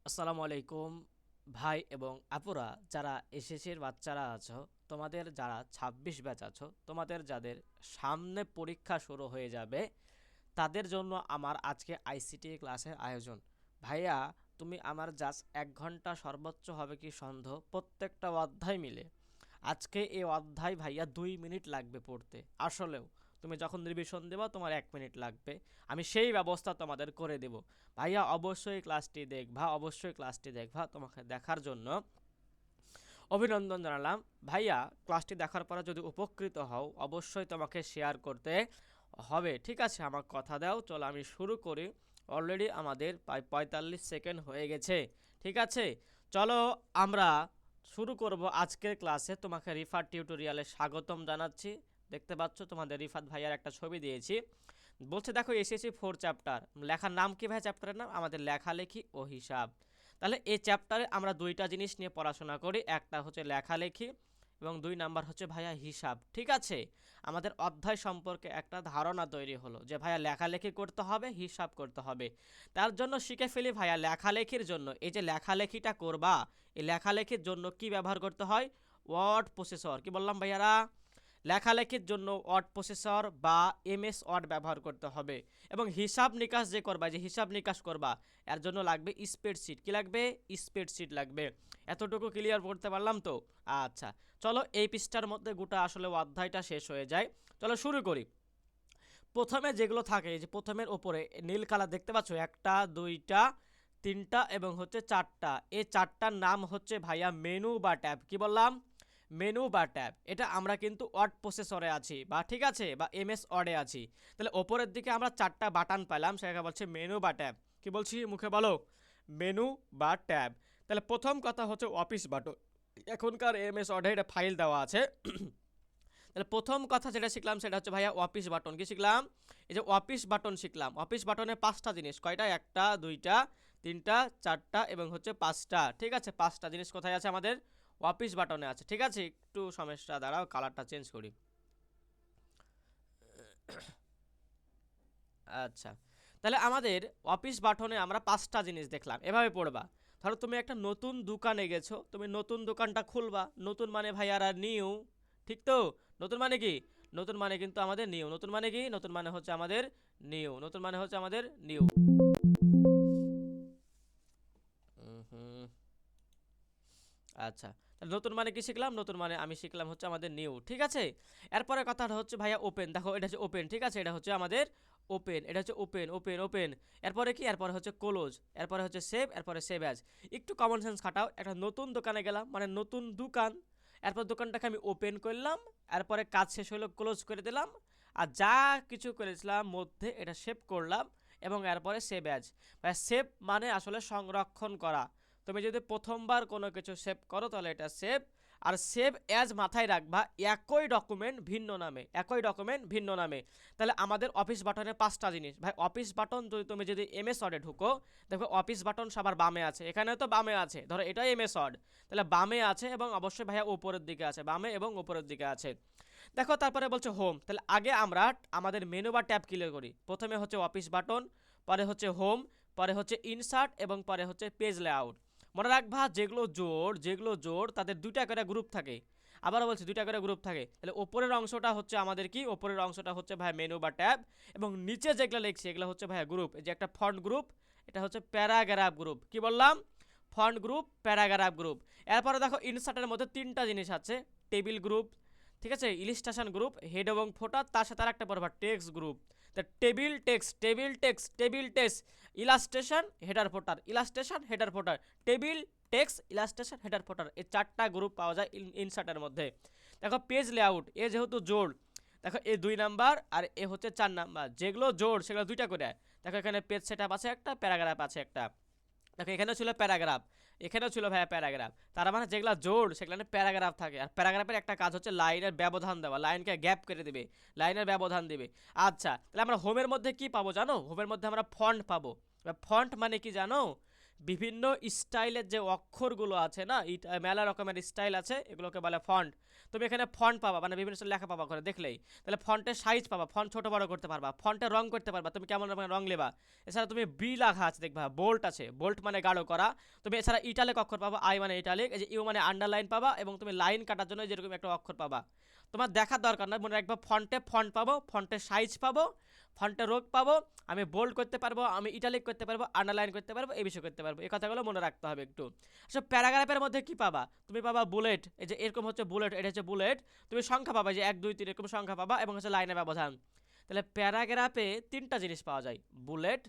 আসসালামু আলাইকুম ভাই এবং আপুরা, যারা এসএসসির বাচ্চারা আছো, তোমাদের যারা ২৬ ব্যাচ আছো, তোমাদের যাদের সামনে পরীক্ষা শুরু হয়ে যাবে, তাদের জন্য আমার আজকে আইসিটি ক্লাসের আয়োজন। ভাইয়া, তুমি আমার জাস্ট ১ ঘন্টা সর্বোচ্চ হবে কি সন্দেহ, প্রত্যেকটা অধ্যায় মিলে আজকে এই অধ্যায় ভাইয়া ২ মিনিট লাগবে পড়তে। আসলেও তুমি যখন রিভিশন দেবা তোমার ১ মিনিট লাগবে, আমি সেই ব্যবস্থা তোমাদের করে দেব। ভাইয়া অবশ্যই ক্লাসটি দেখবা, অবশ্যই ক্লাসটি দেখবা, তোমাকে দেখার জন্য অভিনন্দন জানালাম। ভাইয়া, ক্লাসটি দেখার পরে যদি উপকৃত হও অবশ্যই তোমাকে শেয়ার করতে হবে, ঠিক আছে? আমার কথা দাও, চলো আমি শুরু করি। অলরেডি আমাদের প্রায় ৪৫ সেকেন্ড হয়ে গেছে, ঠিক আছে? চলো আমরা শুরু করব আজকের ক্লাসে। তোমাকে রিফাত টিউটোরিয়ালে স্বাগতম জানাচ্ছি। দেখতে পাচ্ছ তোমাদের রিফাত ভাইয়ার একটা ছবি দিয়েছি। বলছে দেখো এসেছি 4 চ্যাপ্টার। লেখার নাম কি ভাই? চ্যাপ্টারের নাম আমাদের লেখালেখি ও হিসাব। তাহলে এই চ্যাপ্টারে আমরা দুইটা জিনিস নিয়ে পড়াশোনা করি, একটা হচ্ছে লেখালেখি এবং ২ নাম্বার হচ্ছে ভাইয়া হিসাব, ঠিক আছে? আমাদের অধ্যায় সম্পর্কে একটা ধারণা তৈরি হলো যে ভাইয়া লেখালেখি করতে হবে, হিসাব করতে হবে। তার জন্য শিখে ফেলি ভাইয়া, লেখালেখির জন্য এই যে লেখালেখিটা করবা, এই লেখালেখির জন্য কি ব্যবহার করতে হয়? Word processor. কি বললাম ভাইয়ারা? লেখালেখির জন্য ওয়ার্ড প্রসেসর বা এমএস ওয়ার্ড ব্যবহার করতে হবে। এবং হিসাব নিকাশ যে করবা, যে হিসাব নিকাশ করবা, এর জন্য লাগবে স্প্রেডশিট। কি লাগবে? স্প্রেডশিট লাগবে। এতটুকু ক্লিয়ার করতে পারলাম তো? আচ্ছা, চলো এই পৃষ্ঠার মধ্যে গোটা আসলে অধ্যায়টা শেষ হয়ে যায়। চলো শুরু করি। প্রথমে যেগুলো থাকে, এই যে প্রথমের ওপরে নীল কালার দেখতে পাচ্ছ, একটা দুইটা তিনটা এবং হচ্ছে চারটা, এই চারটার নাম হচ্ছে ভাইয়া মেনু বা ট্যাব। কি বললাম? মেনু বা ট্যাব। এটা আমরা কিন্তু ওয়ার্ড প্রসেসরে আছি বা ঠিক আছে, বা এমএস ওয়ার্ডে আছি। তাহলে ওপরের দিকে আমরা চারটা বাটন পেলাম, সেটাকে বলছে মেনু বা ট্যাব। কি বলছি মুখে বলো? মেনু বা ট্যাব। তাহলে প্রথম কথা হচ্ছে অফিস বাটন। এখনকার এমএস ওয়ার্ডে এটা ফাইল দেওয়া আছে। তাহলে প্রথম কথা যেটা শিখলাম সেটা হচ্ছে ভাইয়া অফিস বাটন। কি শিখলাম? এই যে অফিস বাটন শিখলাম। অফিস বাটনে 5টা জিনিস। কয়টা? একটা দুইটা তিনটা চারটা এবং হচ্ছে 5টা, ঠিক আছে? 5টা জিনিস কোথায় আছে? আমাদের অফিস বাটনে আছে, ঠিক আছে? একটু সমস্যা, দাঁড়াও কালারটা চেঞ্জ করি। আচ্ছা, তাহলে আমাদের অফিস বাটনে আমরা 5টা জিনিস দেখলাম। এভাবে পড়বা। ধরো তুমি একটা নতুন দোকানে গেছো, তুমি নতুন দোকানটা খুলবা। নতুন মানে ভাইয়ারা নিউ, ঠিক তো? নতুন মানে কি? নতুন মানে কিন্তু আমাদের নিউ। নতুন মানে কি? নতুন মানে হচ্ছে আমাদের নিউ। নতুন মানে হচ্ছে আমাদের নিউ। হুম, আচ্ছা, তাহলে নতুন মানে কি শিখলাম? নতুন মানে আমি শিখলাম হচ্ছে আমাদের নিউ, ঠিক আছে? এরপরে কথাটা হচ্ছে ভাইয়া ওপেন। দেখো এটা হচ্ছে ওপেন, ঠিক আছে? এটা হচ্ছে আমাদের ওপেন। এটা হচ্ছে ওপেন ওপেন ওপেন। এরপরে কি? এরপরে হচ্ছে ক্লোজ। এরপরে হচ্ছে সেভ। এরপরে সেভ অ্যাজ। একটু কমন সেন্স খাটাও। একটা নতুন দোকানে গেলাম মানে নতুন দোকান, এরপর দোকানটাকে আমি ওপেন করলাম, এরপরে কাজ শেষ হলো ক্লোজ করে দিলাম, আর যা কিছু করেছিলাম মধ্যে এটা সেভ করলাম এবং এরপরে সেভ অ্যাজ। সেভ মানে আসলে সংরক্ষণ করা। তুমি যদি প্রথমবার কোনো কিছু সেভ করো তাহলে এটা সেভ। আর সেভ অ্যাজ মাথায় রাখবা, একই ডকুমেন্ট ভিন্ন নামে, একই ডকুমেন্ট ভিন্ন নামে। তাহলে আমাদের অফিস বাটনে 5টা জিনিস ভাই। অফিস বাটন যদি তুমি যদি এমএস ওয়ার্ডে ঢুকো, দেখো অফিস বাটন সবার বামে আছে, এখানেও তো বামে আছে। ধরো এটাই এমএস ওয়ার্ড, তাহলে বামে আছে এবং অবশ্যই ভাইয়া উপরের দিকে আছে, বামে এবং উপরের দিকে আছে। দেখো তারপরে বলছে হোম। তাহলে আগে আমরা আমাদের মেনু বা ট্যাব ক্লিয়ার করি। প্রথমে হচ্ছে অফিস বাটন, পরে হচ্ছে হোম, পরে হচ্ছে ইনসার্ট এবং পরে হচ্ছে পেজ লেআউট। মনে রাখবা যেগুলো জোড় তাদের 2টা করে গ্রুপ থাকে। আবারও বলছি 2টা করে গ্রুপ থাকে। তাহলে ওপরের অংশটা হচ্ছে আমাদের কি? ওপরের অংশটা হচ্ছে ভাই মেনু বা ট্যাব, এবং নিচে যেগুলো লিখছি এগুলো হচ্ছে ভাই গ্রুপ। এই যে একটা ফন্ট গ্রুপ, এটা হচ্ছে প্যারাগ্রাফ গ্রুপ। কি বললাম? Font group, paragraph group. এরপরে দেখো ইনসার্টের মধ্যে 3টা জিনিস আছে। টেবিল গ্রুপ, ঠিক আছে? ইলিস্ট্রেশন গ্রুপ, হেড এবং ফোটার, তার সাথে আর একটা পড়বা টেক্সট গ্রুপ। তা table text, table text, table text, illustration, header ফোটার, ইলাস্ট্রেশন, হেডার ফোটার, টেবিল টেক্সট, ইলাস্ট্রেশন, হেডার ফোটার, এই 4টা গ্রুপ পাওয়া যায় ইনসার্টের মধ্যে। দেখো পেজ লেআউট, এ যেহেতু জোড়, দেখো এ 2 নাম্বার আর এ হচ্ছে 4 নাম্বার। যেগুলো জোড় সেগুলো 2টা করে। দেখো এখানে পেজ সেটআপ আছে একটা, প্যারাগ্রাফ আছে একটা। দেখো এখানেও ছিল প্যারাগ্রাফ, এখানেও ছিল ভাইয়া প্যারাগ্রাফ। তার মানে যেগুলো জোড় সেগুলো প্যারাগ্রাফ থাকে। আর প্যারাগ্রাফের একটা কাজ হচ্ছে লাইনের ব্যবধান দেওয়া, লাইনকে গ্যাপ করে দেবে, লাইনের ব্যবধান দেবে। আচ্ছা, তাহলে আমরা হোমের মধ্যে কি পাবো জানো? হোমের মধ্যে আমরা ফন্ট পাবো। ফন্ট মানে কি জানো? বিভিন্ন স্টাইলের যে অক্ষরগুলো আছে না, মেলা রকমের স্টাইল আছে, এগুলোকে বলে ফন্ট। তুমি এখানে ফন্ট পাবা, মানে বিভিন্ন স্টাইল লেখা পাবা করে দেখলেই। তাহলে ফন্টের সাইজ পাবা, ফন্ট ছোট বড় করতে পারবা, ফন্টের রং করতে পারবা, তুমি কেমন রকমের রং লেবা। এছাড়া তুমি বি লেখা আছে দেখবা, বোল্ট আছে, বোল্ট মানে গাঢ় করা। তুমি এছাড়া ইটালিক অক্ষর পাবা, আই মানে ইটালিক, এই যে ইউ মানে আন্ডারলাইন পাবা, এবং তুমি লাইন কাটার জন্য যেরকম একটা অক্ষর পাবা। তোমার দেখার দরকার নয়, মনে রাখবা ফন্টে ফন্ট পাবো, ফন্টের সাইজ পাবো, ফন্টের রোগ পাবো, আমি বোল্ড করতে পারবো, আমি ইটালিক করতে পারবো, আন্ডারলাইন করতে পারবো, এই বিষয় করতে পারবো। এই কথাগুলো মনে রাখতে হবে একটু। আচ্ছা, প্যারাগ্রাফের মধ্যে কি পাবা? তুমি পাবা বুলেট, এই যে এরকম হচ্ছে বুলেট, এটা হচ্ছে বুলেট। তুমি সংখ্যা পাবা, যে 1 2 3 এরকম সংখ্যা পাবা, এবং হচ্ছে লাইনের ব্যবধান। তাহলে প্যারাগ্রাফে 3টা জিনিস পাওয়া যায়, বুলেট,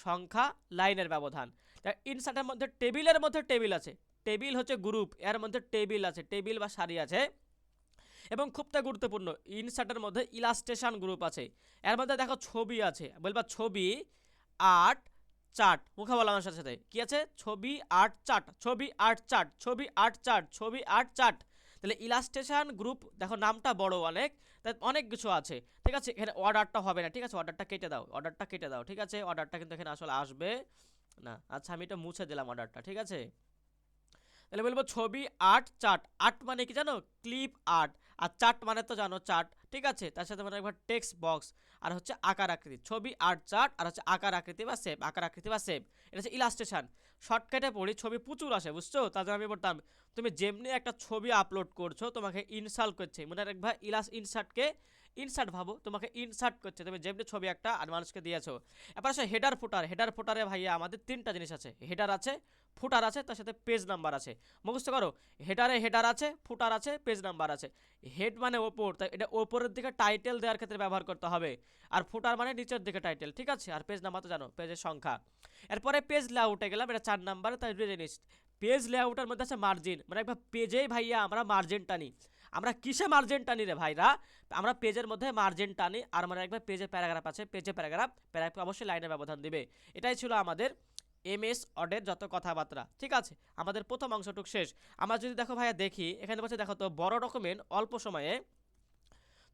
সংখ্যা, লাইনের ব্যবধান। ইনসার্টের মধ্যে টেবিলের মধ্যে টেবিল আছে, টেবিল হচ্ছে গ্রুপ, এর মধ্যে টেবিল আছে, টেবিল বা সারি আছে। এবং খুবটা গুরুত্বপূর্ণ, ইনসার্টের মধ্যে ইলাস্ট্রেশন গ্রুপ আছে, এর মধ্যে দেখো ছবি আছে, বলবা ছবি, আর্ট, চার্ট। মুখে বলা আমার সাথে সাথে কি আছে? ছবি, আর্ট, চার্ট, ছবি, আর্ট, চার্ট, ছবি, আর্ট, চার্ট, ছবি, আর্ট, চার্ট। তাহলে ইলাস্ট্রেশন গ্রুপ, দেখো নামটা বড় অনেক, তাই অনেক কিছু আছে। ঠিক আছে, এখানে অর্ডারটা হবে না, ঠিক আছে, অর্ডারটা কেটে দাও, অর্ডারটা কেটে দাও, ঠিক আছে, অর্ডারটা কিন্তু এখানে আসলে আসবে না। আচ্ছা, আমি এটা মুছে দিলাম অর্ডারটা, ঠিক আছে। তাহলে বলবো ছবি, আর্ট, চার্ট। আর্ট মানে কি জানো? Clip art. আর চার্ট মানে তো জানো, চার্ট, ঠিক আছে। তার সাথে মানে একবার টেক্সট বক্স, আর হচ্ছে আকার আকৃতি। ছবি, আর্ট, চার্ট, আর হচ্ছে আকার আকৃতি বা শেপ, আকার আকৃতি বা শেপ, এটা হচ্ছে ইলাস্ট্রেশন। শর্টকাটে পড়ি, ছবি প্রচুর আসে, বুঝছো? তার জন্য আমি বলতাম, তুমি যেমনি একটা ছবি আপলোড করছো, তোমাকে ইনসার্ট করছে, মনে রাখবা ইনসার্টকে ইনসার্ট ভাবো, তোমাকে ইনসার্ট করছে, তুমি যেমনি ছবি একটা আর মানুষকে দিয়েছো। এবার আসে হেডার ফুটার। হেডার ফুটারে ভাইয়া আমাদের 3টা জিনিস আছে, হেডার আছে, ফুটার আছে, তার সাথে পেজ নাম্বার আছে। মুখস্থ করো, হেডারে হেডার আছে, ফুটার আছে, পেজ নাম্বার আছে। হেড মানে ওপর, তাই এটা ওপরের দিকে টাইটেল দেওয়ার ক্ষেত্রে ব্যবহার করতে হবে। আর ফুটার মানে নিচের দিকে টাইটেল, ঠিক আছে। আর পেজ নাম্বার তো জানো, পেজের সংখ্যা। এরপরে পেজ লেআউটে গেলাম, এটা 4 নাম্বারে, তাই জিনিস পেজ লেআউটের মধ্যে আছে মার্জিন, মানে একবার পেজেই ভাইয়া আমরা মার্জিন টানি। আমরা কিসে মার্জিন টানি রে ভাইরা? আমরা পেজের মধ্যে মার্জিন টানি। আর মানে একবার পেজে প্যারাগ্রাফ আছে, পেজে প্যারাগ্রাফ, প্যারাগ্রাফ অবশ্যই লাইনের ব্যবধান দিবে। এটাই ছিল আমাদের এমএস ওয়ার্ডের যত কথাবার্তা, ঠিক আছে। আমাদের প্রথম অংশটুক শেষ। আমরা যদি দেখো ভাইয়া, দেখি এখানে বলছে, দেখো তো, বড় ডকুমেন্ট অল্প সময়ে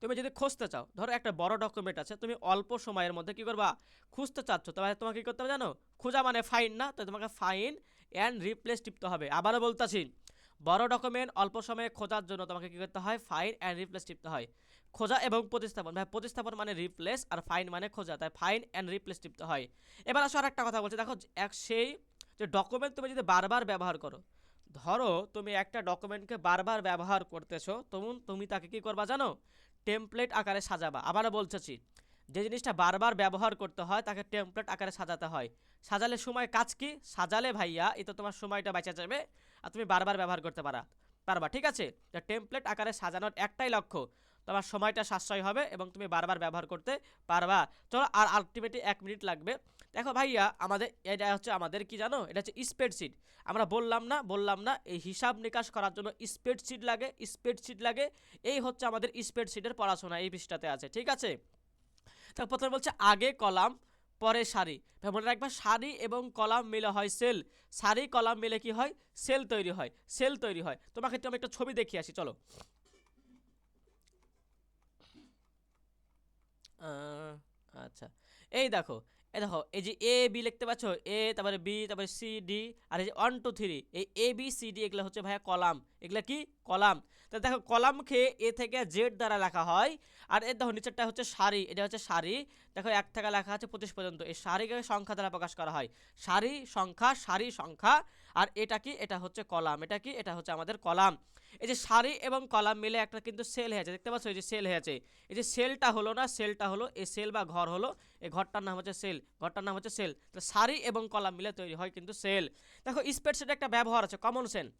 তুমি যদি খুঁজতে চাও, ধরো একটা বড় ডকুমেন্ট আছে, তুমি অল্প সময়ের মধ্যে কি করবা? খুঁজতে চাচ্ছ, তবে তোমাকে কি করতে হবে জানো? খোঁজা মানে ফাইন না, তো তোমাকে ফাইন অ্যান্ড রিপ্লেস টিপতে হবে। আবারও বলতাছি, বড় ডকুমেন্ট অল্প সময়ে খোঁজার জন্য তোমাকে কি করতে হয়? ফাইন অ্যান্ড রিপ্লেস টিপতে হয়। খোঁজা এবং প্রতিস্থাপন, ভাই প্রতিস্থাপন মানে রিপ্লেস, আর ফাইন মানে খোঁজা, তাই ফাইন অ্যান্ড রিপ্লেস টিপতে হয়। এবার আসো আর একটা কথা বলছি, দেখো সেই যে ডকুমেন্ট তুমি যদি বারবার ব্যবহার করো, ধরো তুমি একটা ডকুমেন্টকে বারবার ব্যবহার করতেছো, তুমি তাকে কি করবা জানো? টেমপ্লেট আকারে সাজাবা। আবারও বলতেছি, যে জিনিসটা বারবার ব্যবহার করতে হয় তাকে টেমপ্লেট আকারে সাজাতে হয়। সাজালে সময় কাজ কি? সাজালে ভাইয়া এ তো তোমার সময়টা বাঁচা যাবে, আর তুমি বারবার ব্যবহার করতে পারবা, ঠিক আছে। টেমপ্লেট আকারে সাজানোর একটাই লক্ষ্য, তোমার সময়টা সাশ্রয় হবে এবং তুমি বারবার ব্যবহার করতে পারবা। চলো, আর আলটিমেটলি 1 মিনিট লাগবে। দেখো ভাইয়া, আমাদের এটা হচ্ছে, আমাদের কি জানো, এটা হচ্ছে স্প্রেডশিট। আমরা বললাম না এই হিসাব নিকাশ করার জন্য স্প্রেডশিট লাগে। এই হচ্ছে আমাদের স্প্রেডশিটের পড়াশোনা, এই পৃষ্ঠাতে আছে, ঠিক আছে। তো প্রথমে বলছে আগে কলাম পরে সারি। মনে রাখবা, সারি এবং কলাম মিলে হয় সেল, সারি কলাম মিলে কি হয়? সেল তৈরি হয়। তোমাকে আমি একটা ছবি দেখিয়ে আসি, চলো। আচ্ছা, এই দেখো, এই যে এ বি লিখতে পাচ্ছ, এ, তারপরে বি, তারপরে সি ডি, আর এই যে 1 2 3, এই এ বি সি ডি এগুলো হচ্ছে ভাইয়া কলাম, এগুলা কি? কলাম। তো দেখো, কলামকে এ থেকে জেড দ্বারা লেখা হয়। আর এর দেখো নিচেরটা হচ্ছে সারি, এটা হচ্ছে সারি। দেখো 1 থেকে লেখা আছে 25 পর্যন্ত, এই সারিকে সংখ্যা দ্বারা প্রকাশ করা হয়, সারি সংখ্যা। আর এটা কি? এটা হচ্ছে কলাম। এটা কি? এটা হচ্ছে আমাদের কলাম। এই যে সারি এবং কলাম মিলে একটা কিন্তু সেল হয়েছে, দেখতে পাচ্ছ, এই যে সেল হয়েছে। এই যে সেলটা হলো না, সেলটা হলো এই সেল বা ঘর হলো, এই ঘরটার নাম হচ্ছে সেল, ঘরটার নাম হচ্ছে সেল। তো সারি এবং কলাম মিলে তৈরি হয় কিন্তু সেল। দেখো স্প্রেডশিটের একটা ব্যবহার আছে, কমন সেন্স।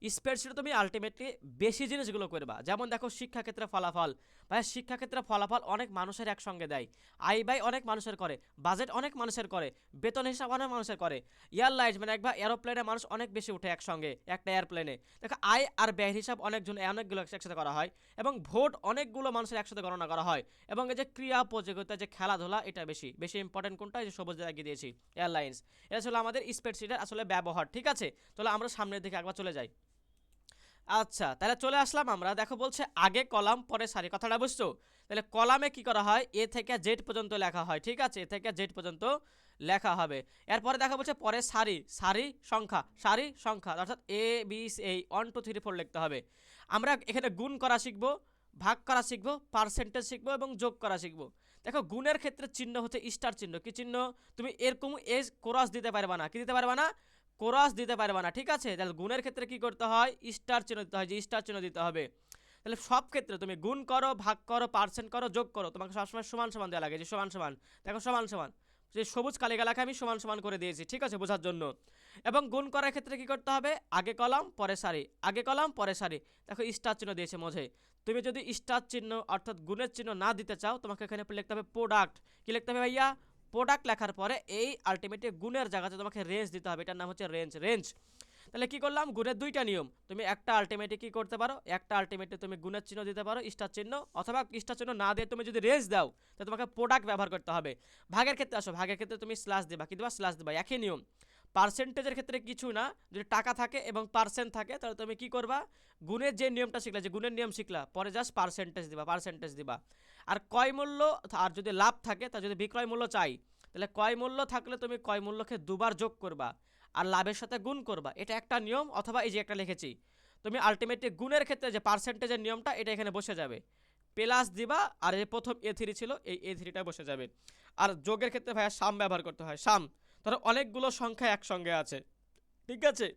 স্প্রেডশিটে তুমি আলটিমেটলি বেশি জিনিসগুলো করবা, যেমন দেখো শিক্ষাক্ষেত্রে ফলাফল। ভাই শিক্ষাক্ষেত্রে ফলাফল অনেক মানুষের একসঙ্গে দেয়, আয় ব্যয় অনেক মানুষের করে, বাজেট অনেক মানুষের করে, বেতন হিসাব অনেক মানুষের করে, এয়ারলাইন্স মানে একবার এরোপ্লেনে মানুষ অনেক বেশি উঠে একসঙ্গে একটা এয়ারপ্লেনে। দেখো আয় আর ব্যয়ের হিসাব অনেকগুলো একসাথে করা হয়, এবং ভোট অনেকগুলো মানুষের একসাথে গণনা করা হয়। এবং এই যে ক্রিয়া প্রতিযোগিতা, যে খেলাধুলা, এটা বেশি বেশি ইম্পর্টেন্ট কোনটা? এই যে সবুজ লাগিয়ে দিয়েছি, এয়ারলাইন্স। এটা ছিল আমাদের স্প্রেডশিটের আসলে ব্যবহার, ঠিক আছে। তাহলে আমরা সামনের দিকে একবার চলে যাই। আচ্ছা, তাহলে চলে আসলাম আমরা। দেখো বলছে আগে কলাম পরে সারি, কথাটা বুঝছো? তাহলে কলামে কি করা হয়? এ থেকে জেড পর্যন্ত লেখা হয়, ঠিক আছে, এ থেকে জেড পর্যন্ত লেখা হবে। এরপরে দেখা বলছে পরে সারি, সারি সংখ্যা অর্থাৎ এ বি এই 1 2 3 4 লিখতে হবে। আমরা এখানে গুণ করা শিখবো, ভাগ করা শিখবো, পার্সেন্টেজ শিখবো এবং যোগ করা শিখবো। দেখো গুণের ক্ষেত্রে চিহ্ন হচ্ছে স্টার চিহ্ন। কি চিহ্ন? তুমি এরকম এস কোরাস দিতে পারবে না। কি দিতে পারবে না? কোরাস দিতে পারবে না, ঠিক আছে? তাহলে গুণের ক্ষেত্রে কি করতে হয়? স্টার চিহ্ন দিতে হয়, যে স্টার চিহ্ন দিতে হবে। তাহলে সব ক্ষেত্রে তুমি গুণ করো, ভাগ করো, পার্সেন্ট করো, যোগ করো, তোমাকে সবসময় সমান সমান দেওয়া লাগে, যে সমান সমান। দেখো সমান সমান, যে সবুজ কালিগালাকে আমি সমান সমান করে দিয়েছি, ঠিক আছে, বোঝার জন্য। এবং গুণ করার ক্ষেত্রে কি করতে হবে? আগে কলাম পরে সারি, আগে কলাম পরে সারি। দেখো স্টার চিহ্ন দিয়েছে মধ্যে। তুমি যদি স্টার চিহ্ন অর্থাৎ গুণের চিহ্ন না দিতে চাও, তোমাকে এখানে লিখতে হবে প্রোডাক্ট। কি লিখতে হবে ভাইয়া? প্রোডাক্ট লেখার পরে এই আলটিমেটলি গুণের জায়গাতে তোমাকে রেঞ্জ দিতে হবে, এটার নাম হচ্ছে রেঞ্জ। তাহলে কি করলাম? গুণের দুইটা নিয়ম। তুমি একটা আলটিমেটে কি করতে পারো? একটা আলটিমেটে তুমি গুণের চিহ্ন দিতে পারো, স্টার চিহ্ন, অথবা স্টার চিহ্ন না দিয়ে তুমি যদি রেঞ্জ দাও, তাহলে তোমাকে প্রোডাক্ট ব্যবহার করতে হবে। ভাগের ক্ষেত্রে আসো, ভাগের ক্ষেত্রে তুমি স্ল্যাশ দিবা, কি দিবা? স্ল্যাশ দিবা, একই নিয়ম। পার্সেন্টেজের ক্ষেত্রে কিছু না, যদি টাকা থাকে এবং পার্সেন্ট থাকে, তাহলে তুমি কি করবা? গুণের যে নিয়মটা শিখলা, যে গুণের নিয়ম শিখলা, পরে জাস্ট পার্সেন্টেজ দিবা। আর ক্রয় মূল্য, আর যদি লাভ থাকে, তা যদি বিক্রয় মূল্য চাই, তাহলে ক্রয় মূল্য থাকলে তুমি ক্রয় মূল্যকে দুবার যোগ করবা আর লাভের সাথে গুণ করবা, এটা একটা নিয়ম। অথবা এই যে একটা লিখেছি, তুমি আলটিমেটলি গুণের ক্ষেত্রে যে পার্সেন্টেজের নিয়মটা, এটা এখানে বসে যাবে, প্লাস দিবা, আর এই প্রথম A3 ছিল, এই A3টা বসে যাবে। আর যোগের ক্ষেত্রে ভাইয়া সাম ব্যবহার করতে হয়, সাম। ধরো অনেকগুলো সংখ্যা একসঙ্গে আছে, ঠিক আছে,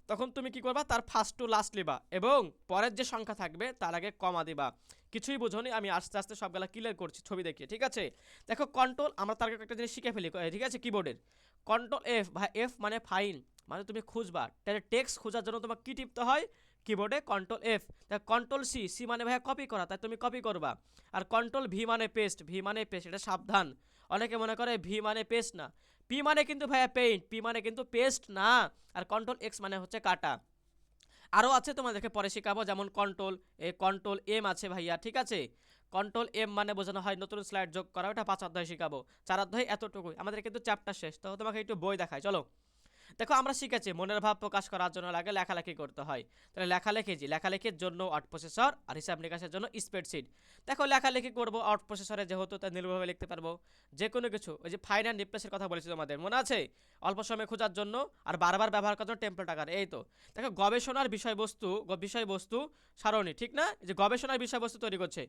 তখন তুমি কি করবা? তার ফার্স্ট টু লাস্ট লিবা এবং পরের যে সংখ্যা থাকবে তার আগে কমা দিবা। কিছুই বুঝোনি, আমি আস্তে আস্তে সবগুলা ক্লিয়ার করছি ছবি দেখিয়ে, ঠিক আছে? দেখো কন্ট্রোল, আমরা তার আগে একটা জিনিস শিখে ফেলি, ঠিক আছে, কিবোর্ডের কন্ট্রোল এফ, ভাই এফ মানে ফাইন, মানে তুমি খুঁজবা, তাহলে টেক্সট খোঁজার জন্য তোমাকে কি টিপতে হয়? কিবোর্ডে কন্ট্রোল এফ। তাই কন্ট্রোল সি, সি মানে ভাইয়া কপি করা, তাই তুমি কপি করবা। আর কন্ট্রোল ভি মানে পেস্ট, ভি মানে পেস্ট, এটা সাবধান, অনেকে মনে করে ভি মানে পেস্ট না, পি মানে কিন্তু ভাইয়া পেইন্ট, পি মানে কিন্তু পেস্ট না। আর কন্ট্রোল এক্স মানে হচ্ছে কাটা। আরও আছে, তোমাদেরকে পরে শেখাবো, যেমন কন্ট্রোল এম আছে ভাইয়া, ঠিক আছে? কন্ট্রোল এম মানে বোঝানো হয় নতুন স্লাইড যোগ করা, ওটা 5 অধ্যায় শেখাবো। 4 অধ্যায় এতটুকুই, আমাদের কিন্তু চ্যাপ্টার শেষ, তো তোমাকে একটু বই দেখাই, চলো। দেখো আমরা শিখেছি মনের ভাব প্রকাশ করার জন্য লাগে লেখালেখি করতে হয়। তাহলে লেখালেখির জন্য ওয়ার্ড প্রসেসর, আর হিসাব নিকাশের জন্য স্প্রেডশিট। দেখো লেখালেখি করবো ওয়ার্ড প্রসেসরে, যেহেতু তাই নির্ভরভাবে লিখতে পারবো যে কোনো কিছু। ওই যে ফাইন অ্যান্ড রিপ্লেসের কথা বলেছি তোমাদের, মনে আছে? অল্প সময় খোঁজার জন্য আর বারবার ব্যবহার করার জন্য টেমপ্লেট আকার, এই তো। দেখো গবেষণার বিষয়বস্তু সারণী, ঠিক না? যে গবেষণার বিষয়বস্তু তৈরি করছে,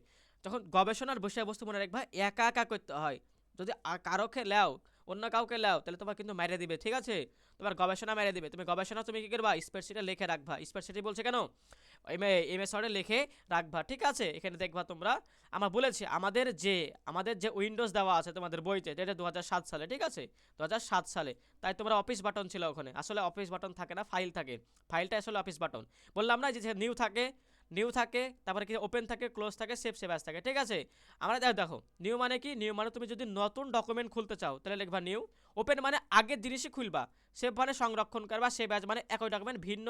তখন গবেষণার বিষয়বস্তু মনে রাখবা একা একা করতে হয়। যদি কারোকে লেও, অন্য কাউকে লেও, তাহলে তোমার কিন্তু মেরে দিবে, ঠিক আছে? তোমার গবেষণা মেরে দিবে। তুমি গবেষণা তুমি কি করবা? স্প্রেডশিটে লিখে রাখবা। স্প্রেডশিটে বলছে কেন? এমএস ওয়ার্ডে লিখে রাখবা, ঠিক আছে? এখানে দেখবা তোমরা, আমরা বলেছি আমাদের যে উইন্ডোজ দেওয়া আছে তোমাদের বইতে, এটা 2007 সালে, ঠিক আছে? 2007 সালে। তাই তোমরা অফিস বাটন ছিল ওখানে, আসলে অফিস বাটন থাকে না, ফাইল থাকে। ফাইলটা আসলে অফিস বাটন। বললাম না যে নিউ থাকে, তারপরে কি ওপেন থাকে, ক্লোজ থাকে, সেভ অ্যাজ থাকে, ঠিক আছে? আমরা দেখো নিউ মানে কি? নিউ মানে তুমি যদি নতুন ডকুমেন্ট খুলতে চাও, তাহলে লিখবা নিউ। ওপেন মানে আগের জিনিসই খুলবা। সেভ মানে সংরক্ষণ করবা, সেভ অ্যাজ মানে একই ডকুমেন্ট ভিন্ন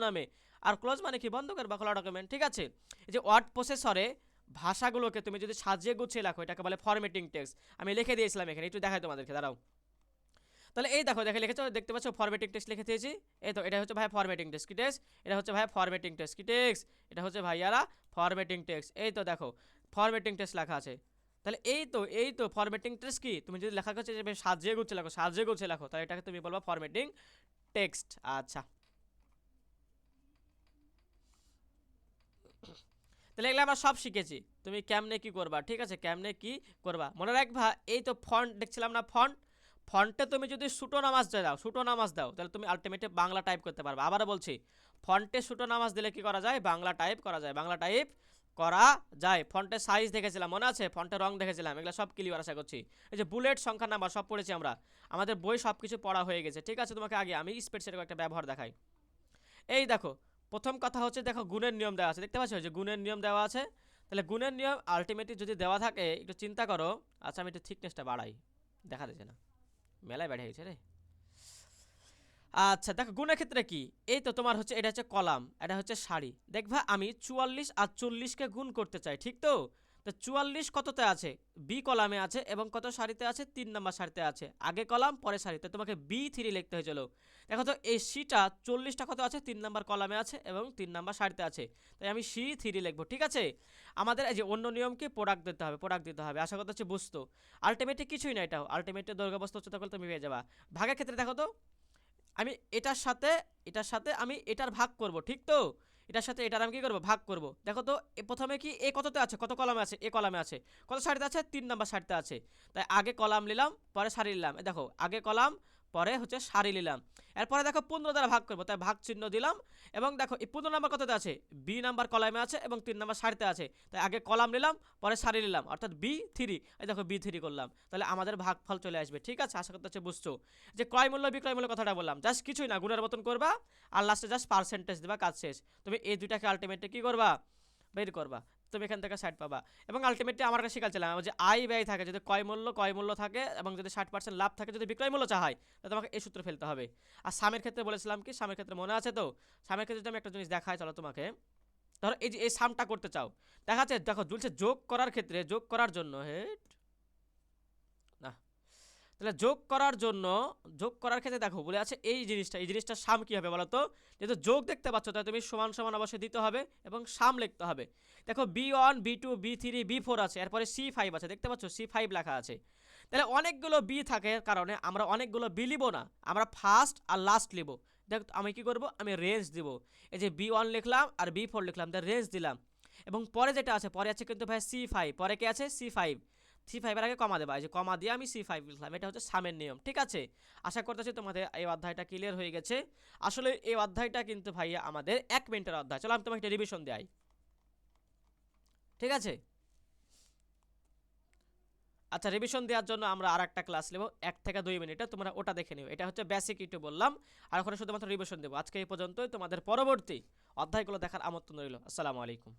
নামে। আর ক্লোজ মানে কি? বন্ধ করবা খোলা ডকুমেন্ট, ঠিক আছে? এই যে ওয়ার্ড প্রসেসরে ভাষাগুলোকে তুমি যদি সাজিয়ে গুছিয়ে রাখো, এটাকে বলে ফরম্যাটিং টেক্সট। আমি লিখে দিয়েছিলাম এখানে, একটু দেখাই তোমাদেরকে, দাঁড়াও। তাহলে এই দেখে লিখেছো, দেখতে পাচ্ছ ফরম্যাটিং টেক্সট লিখে দিয়েছি। এই তো এটা হচ্ছে ভাই ফরম্যাটিং টেক্সট কি টেক্সট, এটা হচ্ছে ভাই ফরম্যাটিং টেক্সট কি টেক্সট, এটা হচ্ছে ভাইয়ারা ফরম্যাটিং টেক্সট। এই তো দেখো ফরম্যাটিং টেক্সট লেখা আছে। তাহলে এই তো ফরম্যাটিং টেক্সট কি? তুমি যদি লেখা করছো যে সাজিয়ে গুছিয়ে লেখো, তাহলে এটাকে তুমি বলবা ফরম্যাটিং টেক্সট। আচ্ছা, তাহলে এগুলো আমরা সব শিখেছি, তুমি কেমনে কি করবা, ঠিক আছে? কেমনে কি করবা মনে রাখবা। এই তো ফন্ট দেখছিলাম না, ফন্টে তুমি যদি সুটো নামাজ দাও, তাহলে তুমি আলটিমেটলি বাংলা টাইপ করতে পারবে। আবার বলছি, ফন্টে সুটো নামাজ দিলে কি করা যায়? বাংলা টাইপ করা যায়। ফন্টের সাইজ দেখেছিলাম, মনে আছে? ফন্টের রং দেখেছিলাম, এগুলো সব ক্লিয়ার আশা করছি। এই যে বুলেট, সংখ্যা, নাম্বার সব পড়েছি আমরা, আমাদের বই সব কিছু পড়া হয়ে গেছে, ঠিক আছে? তোমাকে আগে আমি স্প্রেডশিটের একটা ব্যবহার দেখাই। এই দেখো, প্রথম কথা হচ্ছে, দেখো গুণের নিয়ম দেওয়া আছে, দেখতে পাচ্ছ যে গুণের নিয়ম দেওয়া আছে। তাহলে গুণের নিয়ম আলটিমেটলি যদি দেওয়া থাকে, একটু চিন্তা করো। আচ্ছা, আমি একটু থিকনেসটা বাড়াই, দেখা যাচ্ছে না, মেলায় বেড়ে গেছে রে। আচ্ছা দেখো গুণের ক্ষেত্রে কি, এই তো তোমার হচ্ছে এটা হচ্ছে কলাম, এটা হচ্ছে সারি। দেখবা আমি 44 আর 40কে গুণ করতে চাই, ঠিক তো? তো 44 কততে আছে, বি কলামে আছে এবং কত সারিতে আছে, 3 নাম্বার সারিতে আছে, আগে কলাম পরে সারিতে, তোমাকে B3 লিখতে হয়েছিল। দেখো তো এই সিটা 40টা কত আছে, 3 নাম্বার কলামে আছে এবং 3 নাম্বার সারিতে আছে, তাই আমি C3 লিখবো। ঠিক আছে, আমাদের এই যে অন্য নিয়ম কি, প্রোডাক্ট দিতে হবে, প্রোডাক্ট দিতে হবে, আশা করতে হচ্ছে বুঝতো। আলটিমেটলি কিছুই না, এটাও আলটিমেটলি দৈর্ঘ্য বস্তু উচ্চতা করলে তুমি পেয়ে যাবা। ভাগের ক্ষেত্রে দেখো তো, আমি এটার সাথে আমি এটার ভাগ করব, ঠিক তো, এটার সাথে এটার আমি কি করবো, ভাগ করব। দেখো তো প্রথমে কি এ কততে আছে, কত কলামে আছে, এ কলামে আছে, কত সারিতে আছে, 3 নাম্বার সারিতে আছে, তাই আগে কলাম নিলাম পরে সারি নিলাম, দেখো আগে কলাম পরে হচ্ছে সারি নিলাম। এরপরে দেখো 15 দ্বারা ভাগ করবো, তাই ভাগ চিহ্ন দিলাম। এবং দেখো এই 15 নাম্বার কততে আছে, বি নাম্বার কলামে আছে এবং 3 নাম্বার সারিতে আছে, তাই আগে কলাম নিলাম পরে সারি নিলাম, অর্থাৎ B3। এই দেখো B3 করলাম, তাহলে আমাদের ভাগফল চলে আসবে। ঠিক আছে, আশা করতে হচ্ছে বুঝছো। যে ক্রয় মূল্য বিক্রয় মূল্য কথাটা বললাম, জাস্ট কিছুই না, গুণের মতন করবা আর লাস্টে জাস্ট পার্সেন্টেজ দিবা, কাজ শেষ। তুমি এই দুইটাকে আলটিমেটলি কি করবা, বের করবা, তুমি এখান থেকে 60 পাবা। এবং আলটিমেটলি আমার কাছে শিখাচ্ছিলাম যে আয় ব্যয় থাকে, যদি ক্রয় মূল্য থাকে এবং যদি 60% লাভ থাকে, যদি বিক্রয় মূল্য চাই, তাহলে তোমাকে এই সূত্র ফেলতে হবে। আর সামের ক্ষেত্রে বলেছিলাম কি, সামের ক্ষেত্রে মনে আছে তো, সামের ক্ষেত্রে যদি আমি একটা জিনিস দেখাই, চলো তোমাকে, ধরো এই যে এই সামটা করতে চাও, দেখা যাচ্ছে দেখো বলছে যোগ করার ক্ষেত্রে, যোগ করার জন্য না, তাহলে যোগ করার ক্ষেত্রে দেখো বলে আছে এই জিনিসটা সাম কি হবে বলো তো, যেহেতু যোগ দেখতে পাচ্ছ তাই তুমি সমান সমান অবশ্যই দিতে হবে এবং সাম লিখতে হবে। দেখো B1 B2 B3 B4 আছে, এরপরে C5 আছে, দেখতে পাচ্ছ C5 লেখা আছে। তাহলে অনেকগুলো বি থাকে কারণে আমরা অনেকগুলো বি লিব না, আমরা ফার্স্ট আর লাস্ট লিব। দেখ আমি কি করব, আমি রেঞ্জ দিব, এই যে B1 লিখলাম আর B4 লিখলাম, তার রেঞ্জ দিলাম। এবং পরে যেটা আছে, পরে আছে কিন্তু ভাই C5, পরে কি আছে C5 এর আগে কমা দেবা, এই যে কমা দিয়ে আমি C5 লিখলাম, এটা হচ্ছে সামের নিয়ম। ঠিক আছে, আশা করতেছি তোমাদের এই অধ্যায়টা ক্লিয়ার হয়ে গেছে। আসলে এই অধ্যায়টা কিন্তু ভাইয়া আমাদের 1 মিনিটের অধ্যায়। চলো আমি তোমাকে একটা রিভিশন দেই, ঠিক আছে? আচ্ছা, রিভিশন দেওয়ার জন্য আমরা আর একটা ক্লাস নেব 1 থেকে 2 মিনিটে, তোমরা ওটা দেখে নিও। এটা হচ্ছে বেসিক ইউটিউব বললাম, আর ওখানে শুধুমাত্র রিভিশন দেবো। আজকে এই পর্যন্তই, তোমাদের পরবর্তী অধ্যায়গুলো দেখার আমন্ত্রণ রইল। আসসালামু আলাইকুম।